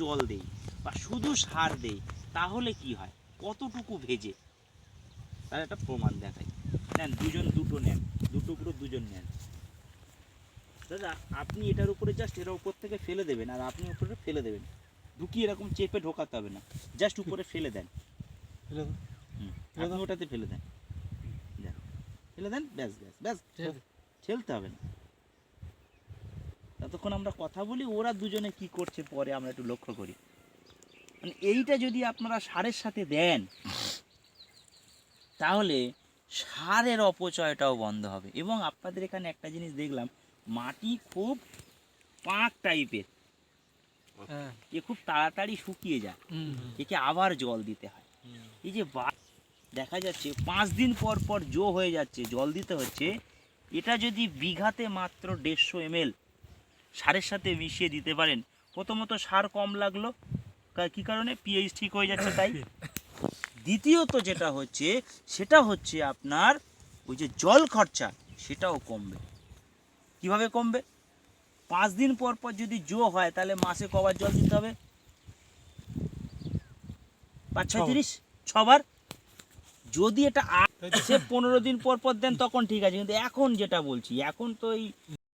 জল দেই বা শুধু সার দেই তাহলে কি হয়, কতটুকু ভেজে, তার একটা প্রমাণ দেখাই। নেন দুজন দুটো নেন, দুটো পুরো দুজন নেন। দাদা আপনি এটার উপরে জাস্ট এর উপর থেকে ফেলে দেবেন, আর আপনি উপরে ফেলে দেবেন, ঢুকিয়ে এরকম চেপে ঢোকাতে হবে না, জাস্ট উপরে ফেলে দেন। আপনি ওটাতে ফেলে দেন, ফেলে দেন, ব্যাস ব্যাস ব্যাস, ঠেলতে হবে না। ততক্ষণ আমরা কথা বলি, ওরা দুজনে কি করছে পরে আমরা একটু লক্ষ্য করি। মানে এইটা যদি আপনারা সারের সাথে দেন তাহলে সারের অপচয়টাও বন্ধ হবে। এবং আপনাদের এখানে একটা জিনিস দেখলাম, মাটি খুব পাঁক টাইপের, এ খুব তাড়াতাড়ি শুকিয়ে যায়, একে আবার জল দিতে হয়। এই যে দেখা যাচ্ছে 5 দিন পর পর জো হয়ে যাচ্ছে, জল দিতে হচ্ছে, এটা যদি বিঘাতে মাত্র 150 ml সারের সাথে মিশিয়ে দিতে পারেন, প্রথমত সার কম লাগলো, কি কারণে, পিএইচ ঠিক হয়ে যাচ্ছে তাই। দ্বিতীয়ত যেটা হচ্ছে সেটা হচ্ছে আপনার ওই যে জল খরচা সেটাও কমবে। কিভাবে কমবে, 5 দিন পর পর যদি জো হয় তাহলে মাসে কবার জল দিতে হবে, 5-6-30, 6 বার। যদি এটা 15 দিন পর পর দেন তখন ঠিক আছে, কিন্তু এখন যেটা বলছি, এখন তো এই